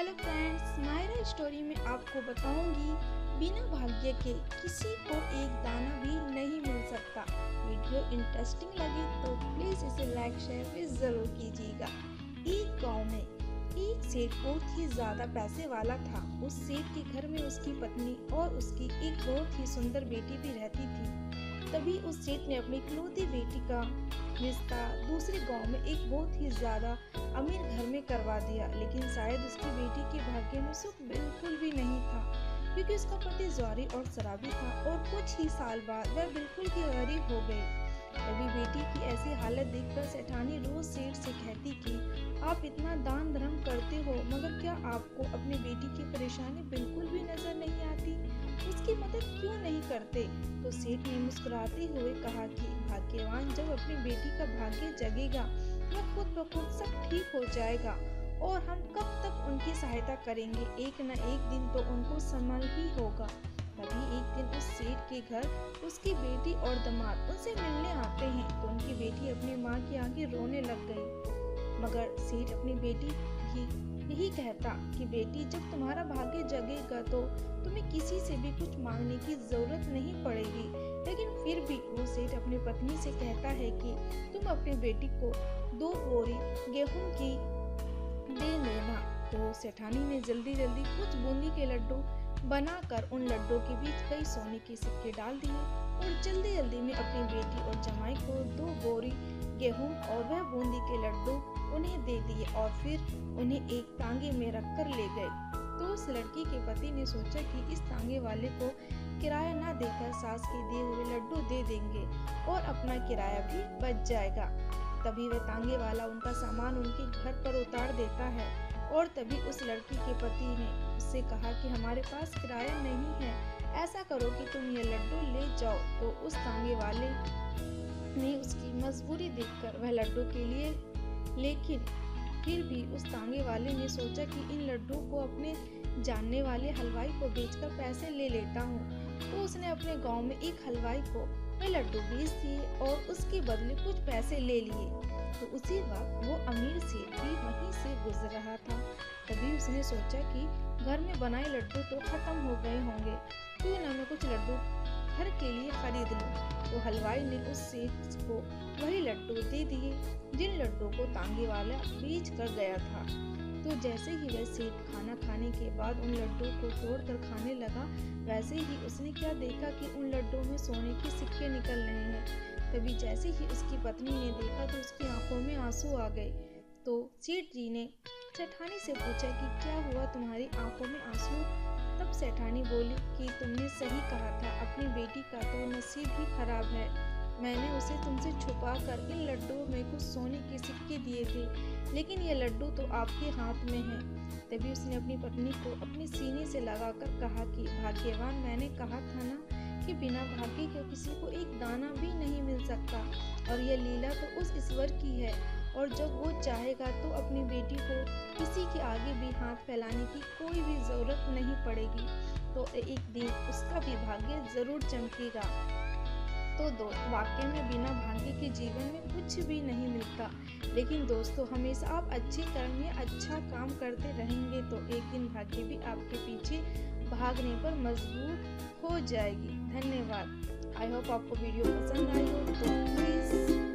Hello friends, Myra story में आपको बताऊंगी बिना भाग्य के किसी को एक दाना भी नहीं मिल सकता। वीडियो इंटरेस्टिंग लगे तो प्लीज इसे लाइक शेयर भी जरूर कीजिएगा। एक गांव में एक सेठ बहुत ही ज्यादा पैसे वाला था। उस सेठ के घर में उसकी पत्नी और उसकी एक बहुत ही सुंदर बेटी भी रहती थी। तभी उस सेठ ने अपनी इकलौती बेटी का रिश्ता दूसरे गांव में एक बहुत ही ज्यादा अमीर घर में करवा दिया। लेकिन शायद उसकी बेटी के भाग्य में सुख बिल्कुल भी नहीं था, क्योंकि उसका पति जुआरी और शराबी था और कुछ ही साल बाद वह बिल्कुल ही गरीब हो गई। तभी बेटी की ऐसी हालत देखकर सेठानी रोज सेठ से कहती कि आप इतना दान धर्म करते हो, मगर क्या आपको अपनी बेटी की परेशानी बिल्कुल भी नजर नहीं आती? उसकी मदद क्यों नहीं करते? तो सेठ ने मुस्कुराते हुए कहा कि भाग्यवान जब अपनी बेटी का भाग्य जगेगा वह खुद ब खुद सब ठीक हो जाएगा, और हम कब तक उनकी सहायता करेंगे? एक न एक दिन तो उनको संभल ही होगा। तभी एक दिन उस सेठ के घर उसकी बेटी और दामाद उनसे मिलने आते हैं तो उनकी बेटी अपनी माँ के आगे रोने लग गई। मगर सेठ अपनी बेटी भी यही कहता कि बेटी जब तुम्हारा भाग्य जगेगा तो तुम्हें किसी से भी कुछ मांगने की जरूरत नहीं पड़ेगी। लेकिन फिर भी वो सेठ अपनी पत्नी से कहता है कि तुम अपनी बेटी को 2 बोरी गेहूं की दे देना। तो सेठानी ने जल्दी जल्दी कुछ बूंदी के लड्डू बनाकर उन लड्डू के बीच कई सोने के सिक्के डाल दिए और जल्दी जल्दी में अपनी बेटी और जमाई को 2 बोरी गेहूं और वह बूंदी के लड्डू उन्हें दे दिए और फिर उन्हें एक तांगे में रखकर ले गए। तो उस लड़की के पति ने सोचा कि इस तांगे वाले को किराया न देकर सास के दिए हुए लड्डू दे देंगे और अपना किराया भी बच जाएगा। तभी वह तांगे वाला उनका सामान उनके घर पर उतार देता है और तभी उस लड़की के पति ने उससे कहा कि हमारे पास किराया नहीं है, ऐसा करो कि तुम ये लड्डू ले जाओ। तो उस तांगे वाले ने उसकी मजबूरी देखकर वह लड्डू के लिए, लेकिन फिर भी उस तांगे वाले ने सोचा कि इन लड्डू को अपने जानने वाले हलवाई को बेचकर पैसे ले लेता हूँ। तो उसने अपने गांव में एक हलवाई को वह लड्डू बेच दिए और उसके बदले कुछ पैसे ले लिए। तो उसी वक्त वो अमीर सेठ भी वहीं से गुजर रहा था। तभी उसने सोचा कि घर में बनाए लड्डू तो खत्म हो गए होंगे, क्यों न मैं कुछ लड्डू घर के लिए खरीद लूं। तो हलवाई ने उस सेठ को वही लड्डू दे दिए जिन लड्डू को तांगे वाला बेच कर गया था। तो जैसे ही वह सेठ खाना खाने के बाद उन लड्डू को तोड़कर खाने लगा, वैसे ही उसने क्या देखा कि उन लड्डू में सोने के सिक्के निकल रहे हैं। तभी जैसे ही उसकी पत्नी ने देखा तो उसकी आंखों में आंसू आ गए। तो सेठ जी ने सेठानी से पूछा कि क्या हुआ, तुम्हारी आंखों में आंसू? तब सेठानी बोली कि तुमने सही कहा था, अपनी बेटी का तो नसीब ही खराब है। मैंने उसे तुमसे छुपा कर इन लड्डू में कुछ सोने के सिक्के दिए थे, लेकिन ये लड्डू तो आपके हाथ में है। तभी उसने अपनी पत्नी को अपने सीने से लगाकर कहा कि भाग्यवान, मैंने कहा था ना कि बिना भाग्य के किसी को एक दाना भी नहीं मिल सकता, और यह लीला तो उस ईश्वर की है, और जब वो चाहेगा तो अपनी बेटी को किसी के आगे भी हाथ फैलाने की कोई भी जरूरत नहीं पड़ेगी। तो एक दिन उसका भी भाग्य जरूर चमकेगा। तो दोस्त, वाकई में बिना भाग्य के जीवन में कुछ भी नहीं मिलता। लेकिन दोस्तों, हमेशा आप अच्छे कर्म या अच्छा काम करते रहेंगे तो एक दिन भाग्य भी आपके पीछे भागने पर मजबूर हो जाएगी। धन्यवाद। आई होप आपको वीडियो पसंद आई हो तो प्लीज